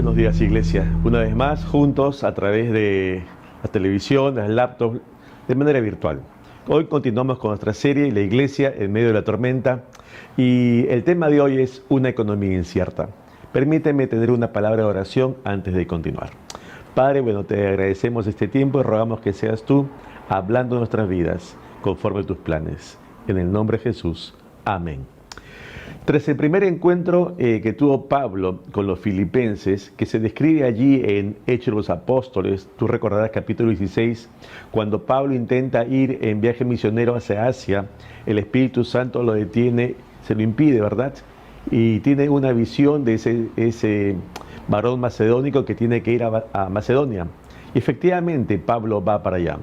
Buenos días, Iglesia. Una vez más, juntos a través de la televisión, las laptops, de manera virtual. Hoy continuamos con nuestra serie La Iglesia en medio de la tormenta y el tema de hoy es una economía incierta. Permíteme tener una palabra de oración antes de continuar. Padre, bueno, te agradecemos este tiempo y rogamos que seas tú hablando de nuestras vidas conforme a tus planes. En el nombre de Jesús. Amén. Tras el primer encuentro que tuvo Pablo con los filipenses, que se describe allí en Hechos de los Apóstoles, tú recordarás capítulo 16, cuando Pablo intenta ir en viaje misionero hacia Asia, el Espíritu Santo lo detiene, se lo impide, ¿verdad? Y tiene una visión de ese varón macedónico que tiene que ir a Macedonia. Y efectivamente, Pablo va para allá.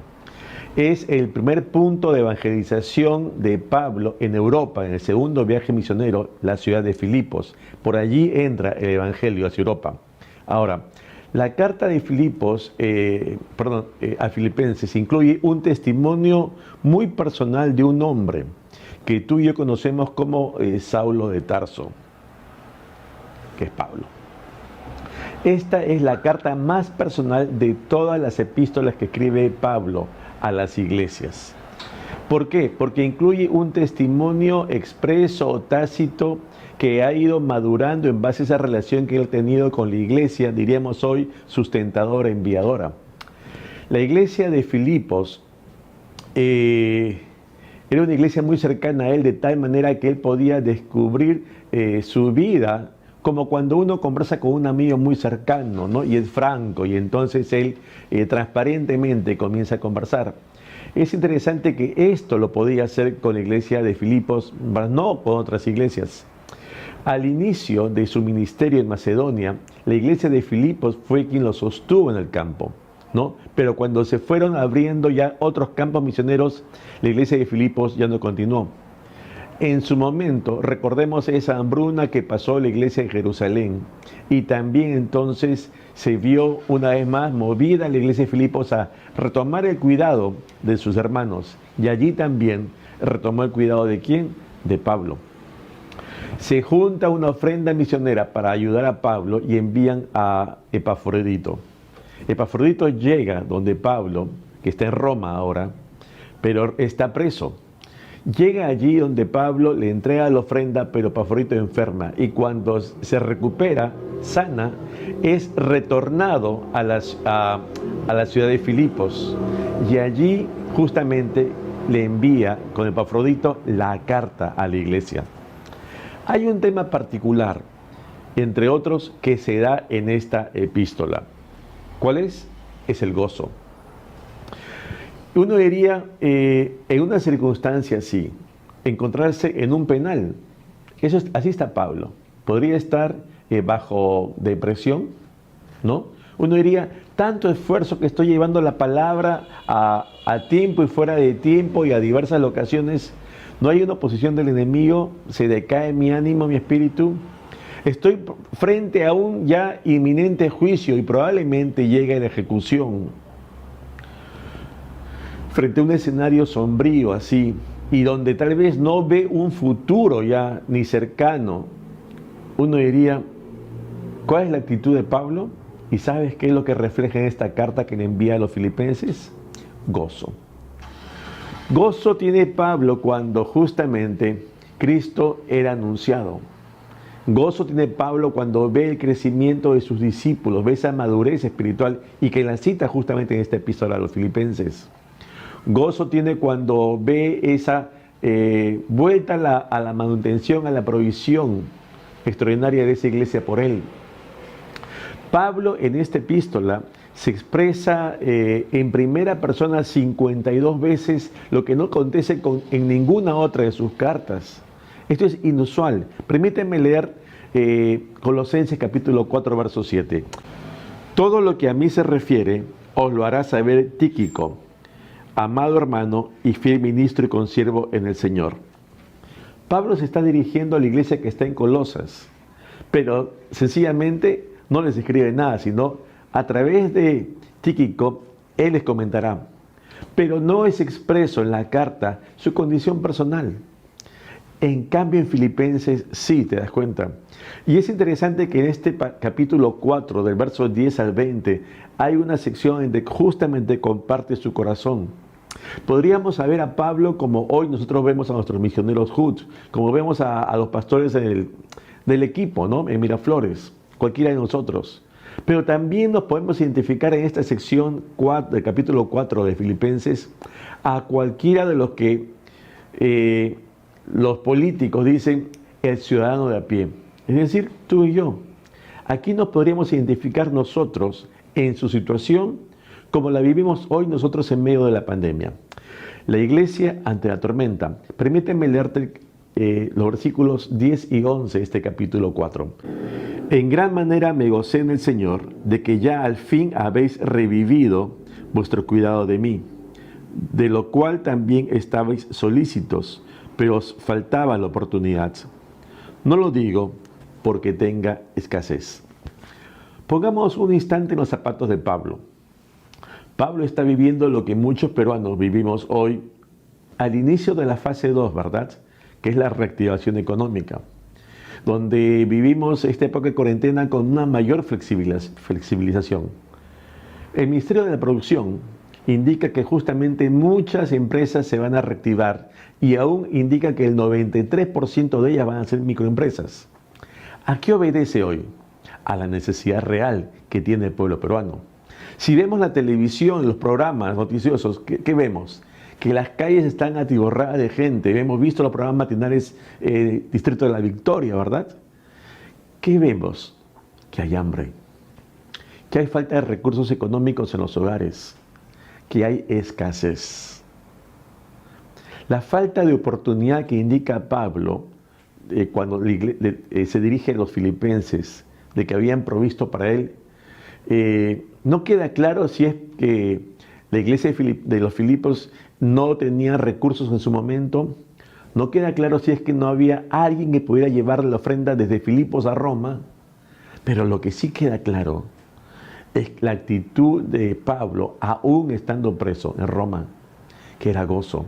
Es el primer punto de evangelización de Pablo en Europa, en el segundo viaje misionero, la ciudad de Filipos. Por allí entra el evangelio hacia Europa. Ahora, la carta de a Filipenses incluye un testimonio muy personal de un hombre que tú y yo conocemos como Saulo de Tarso, que es Pablo. Esta es la carta más personal de todas las epístolas que escribe Pablo a las iglesias. ¿Por qué? Porque incluye un testimonio expreso o tácito que ha ido madurando en base a esa relación que él ha tenido con la iglesia, diríamos hoy, sustentadora, enviadora. La iglesia de Filipos era una iglesia muy cercana a él, de tal manera que él podía descubrir su vida como cuando uno conversa con un amigo muy cercano, ¿no? Y es franco, y entonces él transparentemente comienza a conversar. Es interesante que esto lo podía hacer con la iglesia de Filipos, pero no con otras iglesias. Al inicio de su ministerio en Macedonia, la iglesia de Filipos fue quien lo sostuvo en el campo, ¿no? Pero cuando se fueron abriendo ya otros campos misioneros, la iglesia de Filipos ya no continuó. En su momento, recordemos esa hambruna que pasó la iglesia en Jerusalén, y también entonces se vio una vez más movida la iglesia de Filipos a retomar el cuidado de sus hermanos, y allí también retomó el cuidado ¿de quién? De Pablo. Se junta una ofrenda misionera para ayudar a Pablo y envían a Epafrodito. Epafrodito llega donde Pablo, que está en Roma ahora, pero está preso. Llega allí donde Pablo le entrega la ofrenda, pero Epafrodito enferma, y cuando se recupera, sana, es retornado a la ciudad de Filipos, y allí justamente le envía con Epafrodito la carta a la iglesia. Hay un tema particular, entre otros, que se da en esta epístola. ¿Cuál es? Es el gozo. Uno diría, en una circunstancia así, encontrarse en un penal. Así está Pablo. Podría estar bajo depresión, ¿no? Uno diría, tanto esfuerzo que estoy llevando la palabra a tiempo y fuera de tiempo y a diversas ocasiones. No hay una oposición del enemigo, se decae mi ánimo, mi espíritu. Estoy frente a un ya inminente juicio y probablemente llegue a la ejecución. Frente a un escenario sombrío así, y donde tal vez no ve un futuro ya ni cercano, uno diría, ¿cuál es la actitud de Pablo? ¿Y sabes qué es lo que refleja en esta carta que le envía a los filipenses? Gozo. Gozo tiene Pablo cuando justamente Cristo era anunciado. Gozo tiene Pablo cuando ve el crecimiento de sus discípulos, ve esa madurez espiritual, y que la cita justamente en esta epístola a los filipenses. Gozo tiene cuando ve esa vuelta a la manutención, a la provisión extraordinaria de esa iglesia por él. Pablo en esta epístola se expresa en primera persona 52 veces, lo que no acontece en ninguna otra de sus cartas. Esto es inusual. Permítanme leer Colosenses capítulo 4, verso 7. Todo lo que a mí se refiere os lo hará saber Tíquico, amado hermano y fiel ministro y consiervo en el Señor. Pablo se está dirigiendo a la iglesia que está en Colosas, pero sencillamente no les escribe nada, sino a través de Tíquico, él les comentará. Pero no es expreso en la carta su condición personal. En cambio, en Filipenses sí, te das cuenta. Y es interesante que en este capítulo 4, del verso 10 al 20, hay una sección en que justamente comparte su corazón. Podríamos ver a Pablo como hoy nosotros vemos a nuestros misioneros Hood, como vemos a los pastores del equipo, ¿no? En Miraflores, cualquiera de nosotros. Pero también nos podemos identificar en esta sección 4, del capítulo 4 de Filipenses a cualquiera de los que los políticos dicen el ciudadano de a pie. Es decir, tú y yo. Aquí nos podríamos identificar nosotros en su situación como la vivimos hoy nosotros en medio de la pandemia. La iglesia ante la tormenta. Permíteme leerte los versículos 10 y 11 de este capítulo 4. En gran manera me gocé en el Señor de que ya al fin habéis revivido vuestro cuidado de mí, de lo cual también estabais solícitos, pero os faltaba la oportunidad. No lo digo porque tenga escasez. Pongamos un instante en los zapatos de Pablo. Pablo está viviendo lo que muchos peruanos vivimos hoy al inicio de la fase 2, ¿verdad? Que es la reactivación económica, donde vivimos esta época de cuarentena con una mayor flexibilización. El Ministerio de la Producción indica que justamente muchas empresas se van a reactivar y aún indica que el 93% de ellas van a ser microempresas. ¿A qué obedece hoy? A la necesidad real que tiene el pueblo peruano. Si vemos la televisión, los programas noticiosos, ¿qué vemos? Que las calles están atiborradas de gente. Hemos visto los programas matinales Distrito de la Victoria, ¿verdad? ¿Qué vemos? Que hay hambre, que hay falta de recursos económicos en los hogares, que hay escasez. La falta de oportunidad que indica Pablo cuando se dirige a los filipenses de que habían provisto para él, no queda claro si es que la iglesia de los Filipos no tenía recursos en su momento. No queda claro si es que no había alguien que pudiera llevar la ofrenda desde Filipos a Roma. Pero lo que sí queda claro es la actitud de Pablo, aún estando preso en Roma, que era gozo.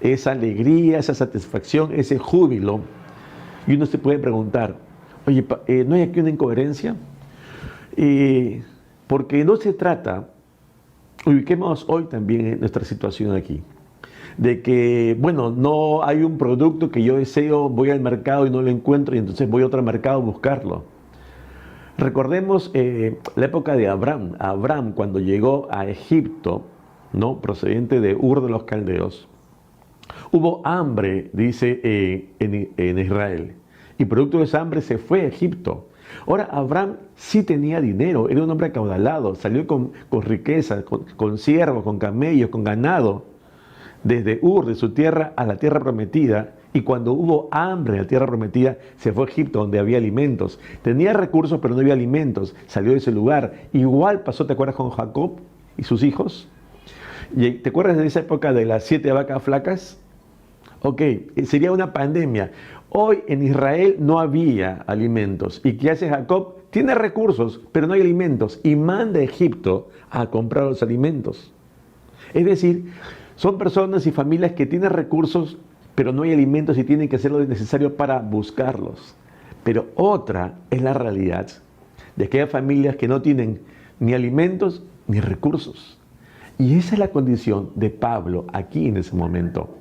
Esa alegría, esa satisfacción, ese júbilo. Y uno se puede preguntar, oye, ¿no hay aquí una incoherencia? Porque no se trata, ubiquemos hoy también nuestra situación aquí, de que, bueno, no hay un producto que yo deseo, voy al mercado y no lo encuentro y entonces voy a otro mercado a buscarlo. Recordemos la época de Abraham. Abraham, cuando llegó a Egipto, ¿no?, procedente de Ur de los Caldeos, hubo hambre, dice, en Israel, y producto de esa hambre se fue a Egipto. Ahora, Abraham sí tenía dinero, era un hombre acaudalado, salió con riqueza, con siervos, con camellos, con ganado, desde Ur, de su tierra, a la tierra prometida. Y cuando hubo hambre en la tierra prometida, se fue a Egipto, donde había alimentos. Tenía recursos, pero no había alimentos. Salió de ese lugar. Igual pasó, ¿te acuerdas, con Jacob y sus hijos? ¿Te acuerdas de esa época de las 7 vacas flacas? Ok, sería una pandemia. Hoy en Israel no había alimentos. ¿Y qué hace Jacob? Tiene recursos, pero no hay alimentos. Y manda a Egipto a comprar los alimentos. Es decir, son personas y familias que tienen recursos, pero no hay alimentos y tienen que hacer lo necesario para buscarlos. Pero otra es la realidad de aquellas familias que no tienen ni alimentos ni recursos. Y esa es la condición de Pablo aquí en ese momento.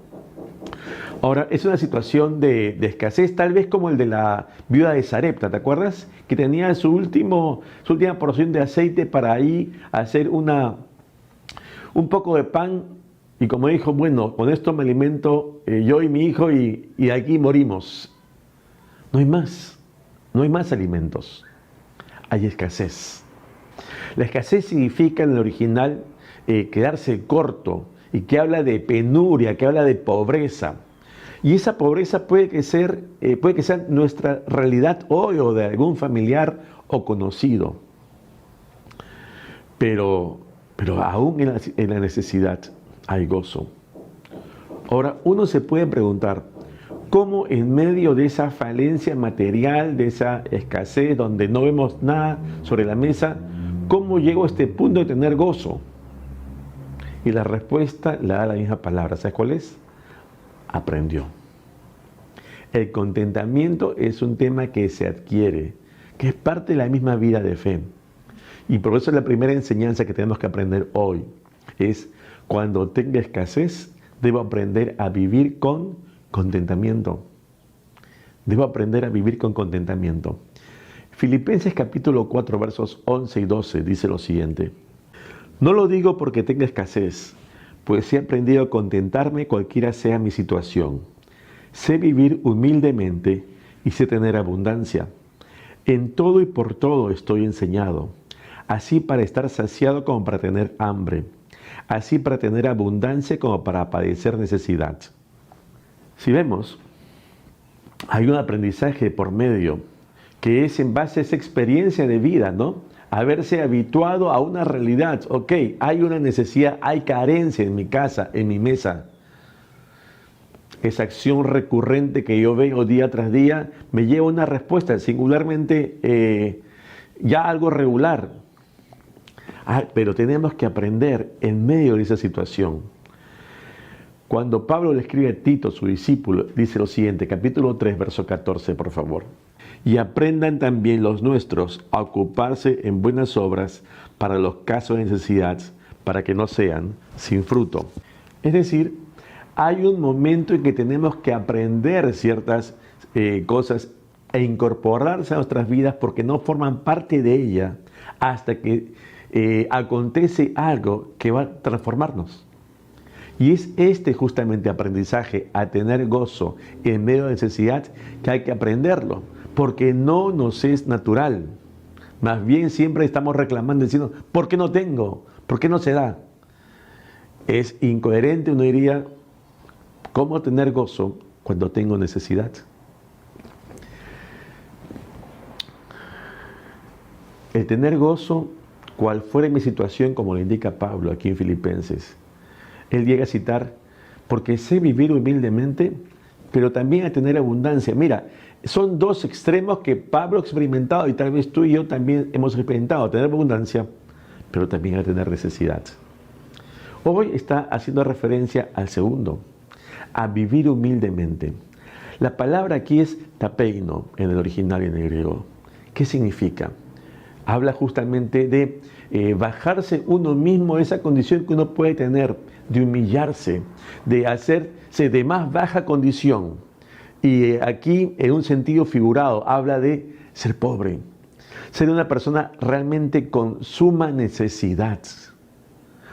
Ahora, es una situación de escasez, tal vez como el de la viuda de Sarepta, ¿te acuerdas? Que tenía su última porción de aceite para ahí hacer un poco de pan. Y como dijo, bueno, con esto me alimento yo y mi hijo y aquí morimos. No hay más alimentos. Hay escasez. La escasez significa en el original quedarse corto y que habla de penuria, que habla de pobreza. Y esa pobreza puede que sea nuestra realidad hoy o de algún familiar o conocido. Pero aún en la necesidad hay gozo. Ahora, uno se puede preguntar, ¿cómo en medio de esa falencia material, de esa escasez, donde no vemos nada sobre la mesa, cómo llego a este punto de tener gozo? Y la respuesta la da la misma palabra. ¿Sabes cuál es? Aprendió. El contentamiento es un tema que se adquiere, que es parte de la misma vida de fe. Y por eso la primera enseñanza que tenemos que aprender hoy es: cuando tenga escasez, debo aprender a vivir con contentamiento. Debo aprender a vivir con contentamiento. Filipenses capítulo 4, versos 11 y 12 dice lo siguiente: no lo digo porque tenga escasez, pues he aprendido a contentarme cualquiera sea mi situación. Sé vivir humildemente y sé tener abundancia. En todo y por todo estoy enseñado, así para estar saciado como para tener hambre, así para tener abundancia como para padecer necesidad. Si vemos, hay un aprendizaje por medio que es en base a esa experiencia de vida, ¿no? Haberse habituado a una realidad. Ok, hay una necesidad, hay carencia en mi casa, en mi mesa. Esa acción recurrente que yo veo día tras día me lleva a una respuesta, singularmente ya algo regular. Pero tenemos que aprender en medio de esa situación. Cuando Pablo le escribe a Tito, su discípulo, dice lo siguiente, capítulo 3, verso 14, por favor. Y aprendan también los nuestros a ocuparse en buenas obras para los casos de necesidad, para que no sean sin fruto. Es decir, hay un momento en que tenemos que aprender ciertas cosas e incorporarse a nuestras vidas porque no forman parte de ella hasta que acontece algo que va a transformarnos. Y es este justamente aprendizaje a tener gozo en medio de necesidad que hay que aprenderlo, porque no nos es natural. Más bien siempre estamos reclamando, diciendo, ¿por qué no tengo? ¿Por qué no se da? Es incoherente, uno diría, ¿cómo tener gozo cuando tengo necesidad? El tener gozo, cual fuera mi situación, como lo indica Pablo aquí en Filipenses. Él llega a citar, porque sé vivir humildemente, pero también a tener abundancia. Mira, son dos extremos que Pablo ha experimentado y tal vez tú y yo también hemos experimentado, a tener abundancia, pero también a tener necesidad. Hoy está haciendo referencia al segundo, a vivir humildemente. La palabra aquí es tapeino en el original y en el griego. ¿Qué significa? Habla justamente de bajarse uno mismo, esa condición que uno puede tener, de humillarse, de hacerse de más baja condición. Y aquí, en un sentido figurado, habla de ser pobre, ser una persona realmente con suma necesidad.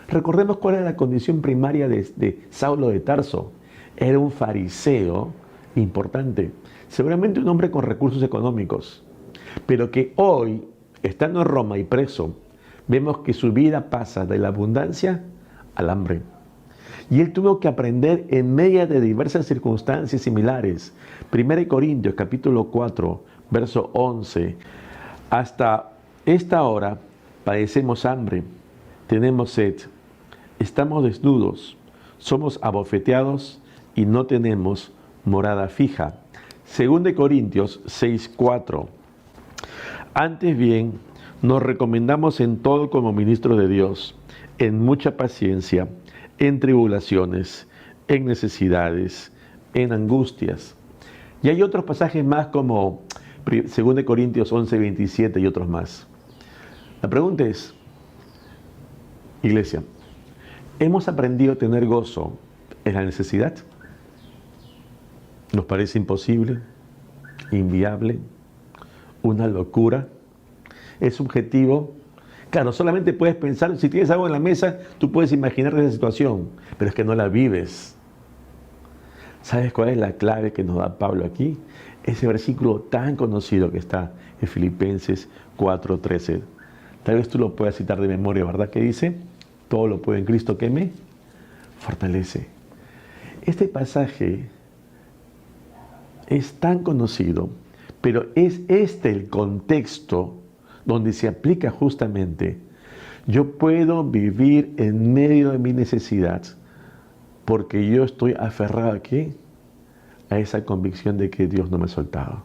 Recordemos cuál era la condición primaria de Saulo de Tarso. Era un fariseo importante, seguramente un hombre con recursos económicos, pero que hoy, estando en Roma y preso, vemos que su vida pasa de la abundancia al hambre. Y él tuvo que aprender en medio de diversas circunstancias similares. 1 Corintios capítulo 4, verso 11. Hasta esta hora padecemos hambre, tenemos sed, estamos desnudos, somos abofeteados y no tenemos morada fija. 2 Corintios 6, 4. Antes bien, nos recomendamos en todo como ministros de Dios, en mucha paciencia, en tribulaciones, en necesidades, en angustias. Y hay otros pasajes más como 2 Corintios 11, 27 y otros más. La pregunta es, iglesia, ¿hemos aprendido a tener gozo en la necesidad? ¿Nos parece imposible, inviable, una locura? ¿Es subjetivo? Claro, solamente puedes pensar, si tienes algo en la mesa, tú puedes imaginar esa situación, pero es que no la vives. ¿Sabes cuál es la clave que nos da Pablo aquí? Ese versículo tan conocido que está en Filipenses 4:13. Tal vez tú lo puedas citar de memoria, ¿verdad? Que dice, todo lo puedo en Cristo que me fortalece. Este pasaje es tan conocido, pero es este el contexto donde se aplica justamente. Yo puedo vivir en medio de mi necesidad porque yo estoy aferrado aquí a esa convicción de que Dios no me ha soltado.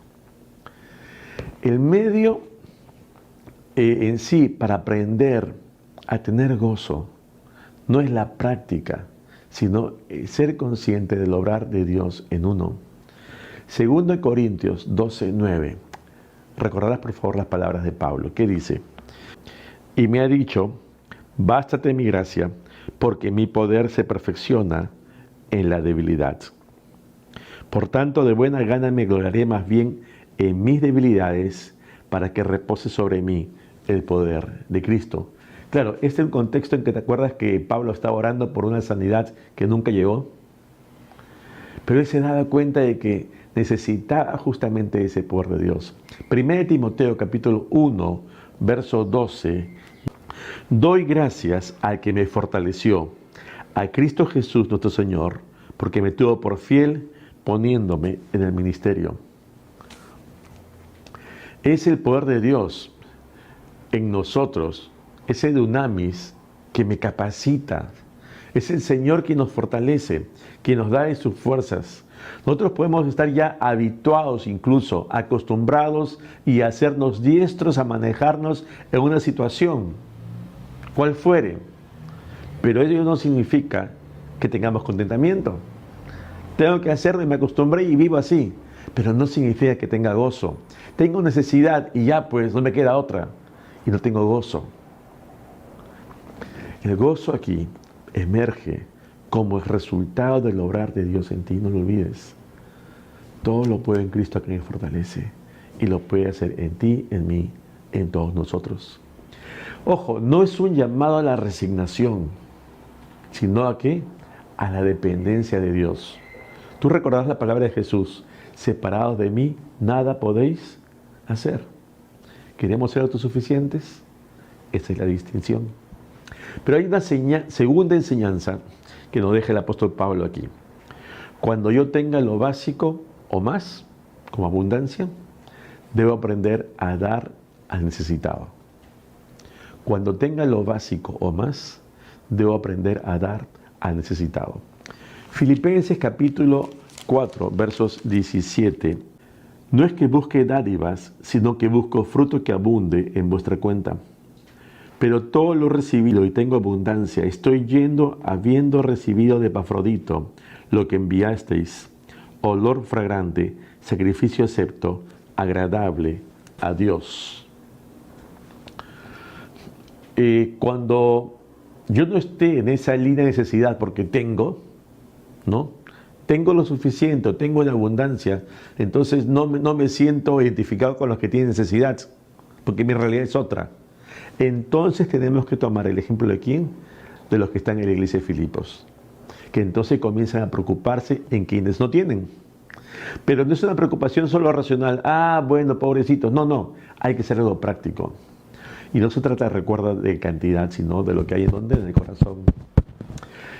El medio en sí para aprender a tener gozo no es la práctica, sino ser consciente del obrar de Dios en uno. Segundo de Corintios 12:9. Recordarás por favor las palabras de Pablo. ¿Qué dice? Y me ha dicho, bástate mi gracia, porque mi poder se perfecciona en la debilidad. Por tanto, de buena gana me gloriaré más bien en mis debilidades, para que repose sobre mí el poder de Cristo. Claro, este es un contexto en que te acuerdas que Pablo estaba orando por una sanidad que nunca llegó. Pero él se daba cuenta de que necesitaba justamente ese poder de Dios. 1 Timoteo capítulo 1, verso 12. Doy gracias al que me fortaleció, a Cristo Jesús nuestro Señor, porque me tuvo por fiel poniéndome en el ministerio. Es el poder de Dios en nosotros, ese dunamis que me capacita. Es el Señor quien nos fortalece, quien nos da de sus fuerzas. Nosotros podemos estar ya habituados, incluso acostumbrados y hacernos diestros a manejarnos en una situación, cual fuere. Pero ello no significa que tengamos contentamiento. Tengo que hacerlo y me acostumbré y vivo así. Pero no significa que tenga gozo. Tengo necesidad y ya pues no me queda otra. Y no tengo gozo. El gozo aquí emerge como el resultado del obrar de Dios en ti. No lo olvides. Todo lo puede en Cristo que me fortalece. Y lo puede hacer en ti, en mí, en todos nosotros. Ojo, no es un llamado a la resignación, sino a ¿qué? A la dependencia de Dios. Tú recordarás la palabra de Jesús. Separados de mí, nada podéis hacer. ¿Queremos ser autosuficientes? Esa es la distinción. Pero hay una segunda enseñanza que nos deja el apóstol Pablo aquí. Cuando yo tenga lo básico o más, como abundancia, debo aprender a dar al necesitado. Cuando tenga lo básico o más, debo aprender a dar al necesitado. Filipenses capítulo 4, versos 17. No es que busque dádivas, sino que busco fruto que abunde en vuestra cuenta. Pero todo lo recibido y tengo abundancia, estoy yendo habiendo recibido de Epafrodito lo que enviasteis, olor fragante, sacrificio acepto, agradable a Dios. Cuando yo no esté en esa línea de necesidad porque tengo, ¿no? Tengo lo suficiente, tengo la abundancia, entonces no me siento identificado con los que tienen necesidad, porque mi realidad es otra. Entonces tenemos que tomar el ejemplo de quién, de los que están en la iglesia de Filipos, que entonces comienzan a preocuparse en quienes no tienen. Pero no es una preocupación solo racional, bueno, pobrecitos, no, hay que ser algo práctico. Y no se trata, recuerda, de cantidad, sino de lo que hay en el corazón.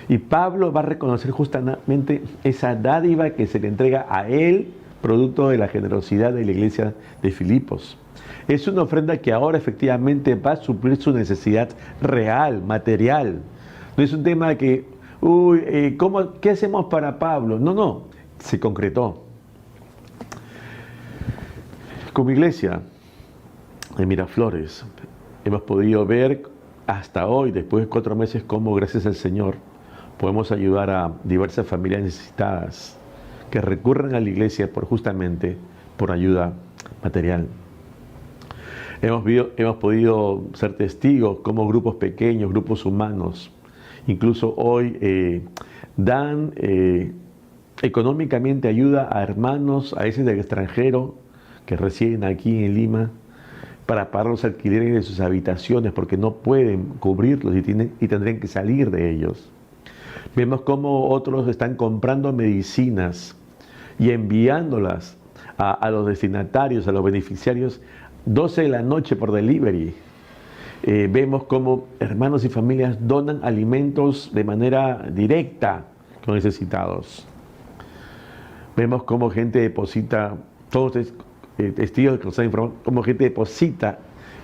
Y Pablo va a reconocer justamente esa dádiva que se le entrega a él, producto de la generosidad de la iglesia de Filipos. Es una ofrenda que ahora efectivamente va a suplir su necesidad real, material. No es un tema de que, ¿qué hacemos para Pablo? No, se concretó. Como iglesia de Miraflores, hemos podido ver hasta hoy, después de 4 meses, cómo gracias al Señor podemos ayudar a diversas familias necesitadas que recurren a la iglesia justamente por ayuda material. Hemos podido ser testigos cómo grupos pequeños, grupos humanos, incluso hoy dan económicamente ayuda a hermanos, a veces del extranjero, que residen aquí en Lima, para pagar los alquileres de sus habitaciones porque no pueden cubrirlos y tendrían que salir de ellos. Vemos cómo otros están comprando medicinas y enviándolas a los destinatarios, a los beneficiarios, 12 de la noche por delivery. Vemos cómo hermanos y familias donan alimentos de manera directa a los necesitados. Vemos cómo gente deposita, todos testigos que nos han informado, cómo gente deposita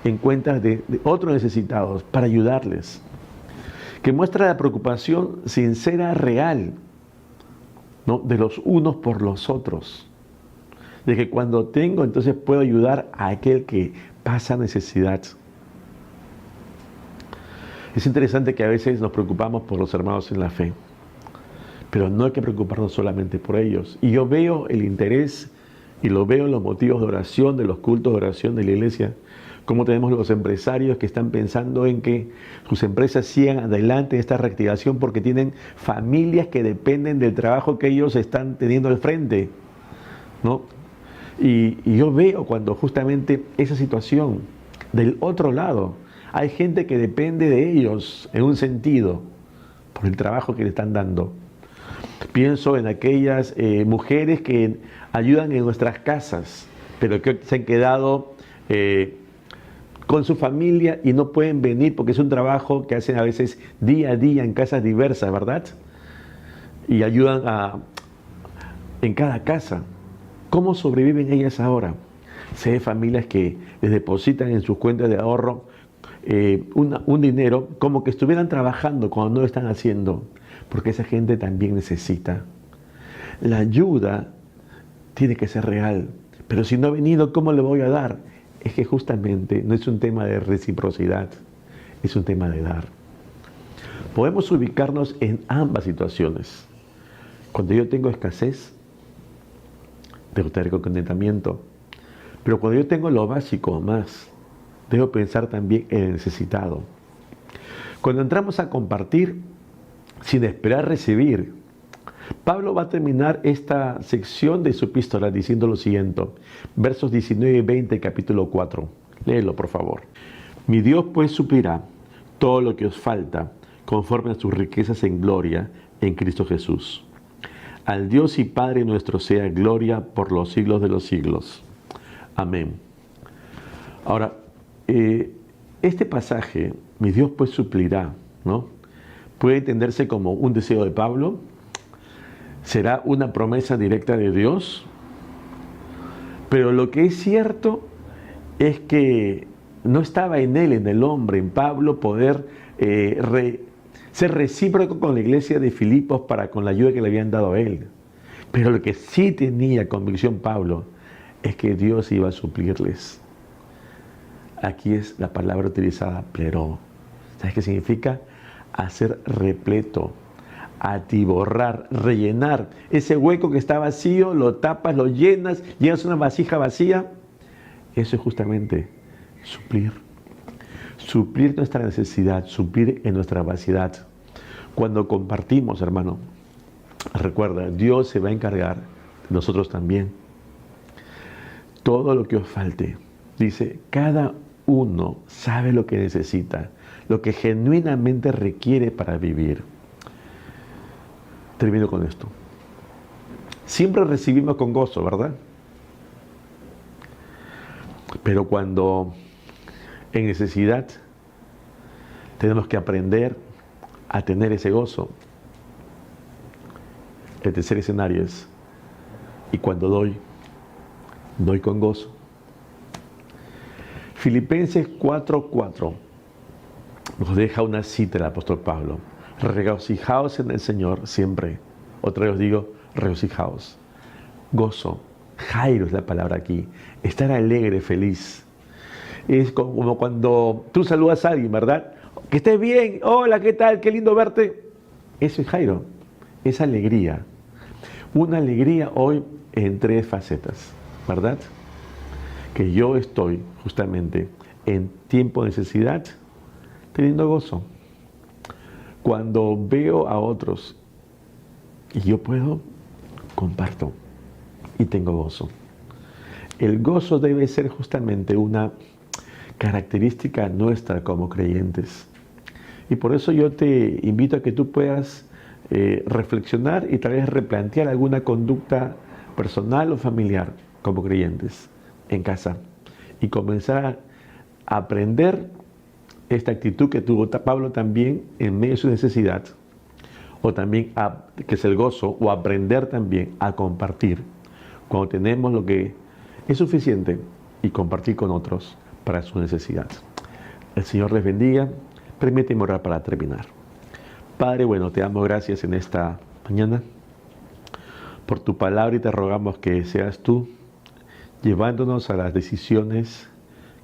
en cuentas de otros necesitados para ayudarles. Que muestra la preocupación sincera, real, ¿no?, de los unos por los otros. De que cuando tengo, entonces puedo ayudar a aquel que pasa necesidad. Es interesante que a veces nos preocupamos por los hermanos en la fe, pero no hay que preocuparnos solamente por ellos. Y yo veo el interés y lo veo en los motivos de oración, de los cultos de oración de la iglesia, como tenemos los empresarios que están pensando en que sus empresas sigan adelante en esta reactivación porque tienen familias que dependen del trabajo que ellos están teniendo al frente, ¿no? Y yo veo cuando justamente esa situación, del otro lado, hay gente que depende de ellos en un sentido, por el trabajo que le están dando. Pienso en aquellas mujeres que ayudan en nuestras casas, pero que se han quedado con su familia y no pueden venir porque es un trabajo que hacen a veces día a día en casas diversas, ¿verdad? Y ayudan en cada casa. ¿Cómo sobreviven ellas ahora? Sé de familias que les depositan en sus cuentas de ahorro un dinero como que estuvieran trabajando cuando no lo están haciendo, porque esa gente también necesita. La ayuda tiene que ser real, pero si no ha venido, ¿cómo le voy a dar? Es que justamente no es un tema de reciprocidad, es un tema de dar. Podemos ubicarnos en ambas situaciones. Cuando yo tengo escasez, debo tener contentamiento, pero cuando yo tengo lo básico o más, debo pensar también en el necesitado. Cuando entramos a compartir, sin esperar recibir, Pablo va a terminar esta sección de su epístola diciendo lo siguiente, versos 19 y 20, capítulo 4. Léelo, por favor. Mi Dios pues suplirá todo lo que os falta, conforme a sus riquezas en gloria en Cristo Jesús. Al Dios y Padre nuestro sea gloria por los siglos de los siglos. Amén. Ahora, este pasaje, mi Dios pues suplirá, ¿no? Puede entenderse como un deseo de Pablo. ¿Será una promesa directa de Dios? Pero lo que es cierto es que no estaba en él, en el hombre, en Pablo, poder ser recíproco con la iglesia de Filipos para con la ayuda que le habían dado a él. Pero lo que sí tenía convicción Pablo es que Dios iba a suplirles. Aquí es la palabra utilizada, pleró. ¿Sabes qué significa? Hacer repleto, atiborrar, rellenar. Ese hueco que está vacío, lo tapas, lo llenas una vasija vacía. Eso es justamente suplir. Suplir nuestra necesidad, suplir en nuestra vaciedad. Cuando compartimos, hermano, recuerda, Dios se va a encargar, nosotros también. Todo lo que os falte, dice, cada uno sabe lo que necesita, lo que genuinamente requiere para vivir. Termino con esto. Siempre recibimos con gozo, ¿verdad? Pero cuando en necesidad tenemos que aprender a tener ese gozo. El tercer escenario es, y cuando doy con gozo. Filipenses 4:4 nos deja una cita del apóstol Pablo. Regocijaos en el Señor siempre. Otra vez os digo, regocijaos. Gozo. Jairo es la palabra aquí. Estar alegre, feliz. Es como cuando tú saludas a alguien, ¿verdad? Que estés bien. Hola, ¿qué tal? Qué lindo verte. Eso es Jairo. Es alegría. Una alegría hoy en tres facetas, ¿verdad? Que yo estoy justamente en tiempo de necesidad teniendo gozo. Cuando veo a otros y yo puedo, comparto y tengo gozo. El gozo debe ser justamente una característica nuestra como creyentes. Y por eso yo te invito a que tú puedas reflexionar y tal vez replantear alguna conducta personal o familiar como creyentes en casa y comenzar a aprender esta actitud que tuvo Pablo también en medio de su necesidad, o también que es el gozo, o aprender también a compartir cuando tenemos lo que es suficiente y compartir con otros para su necesidad. El Señor les bendiga. Permíteme orar para terminar. Padre, bueno, te damos gracias en esta mañana por tu palabra y te rogamos que seas tú llevándonos a las decisiones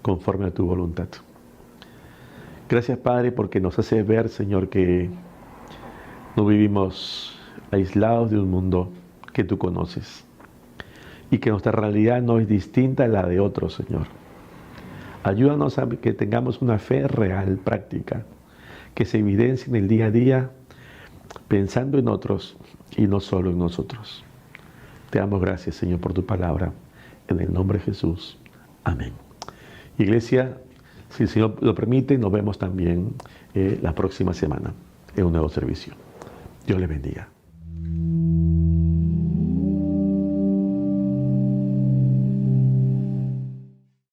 conforme a tu voluntad. Gracias, Padre, porque nos hace ver, Señor, que no vivimos aislados de un mundo que tú conoces. Y que nuestra realidad no es distinta a la de otros, Señor. Ayúdanos a que tengamos una fe real, práctica, que se evidencie en el día a día, pensando en otros y no solo en nosotros. Te damos gracias, Señor, por tu palabra. En el nombre de Jesús. Amén. Iglesia, si el Señor lo permite, nos vemos también la próxima semana en un nuevo servicio. Dios les bendiga.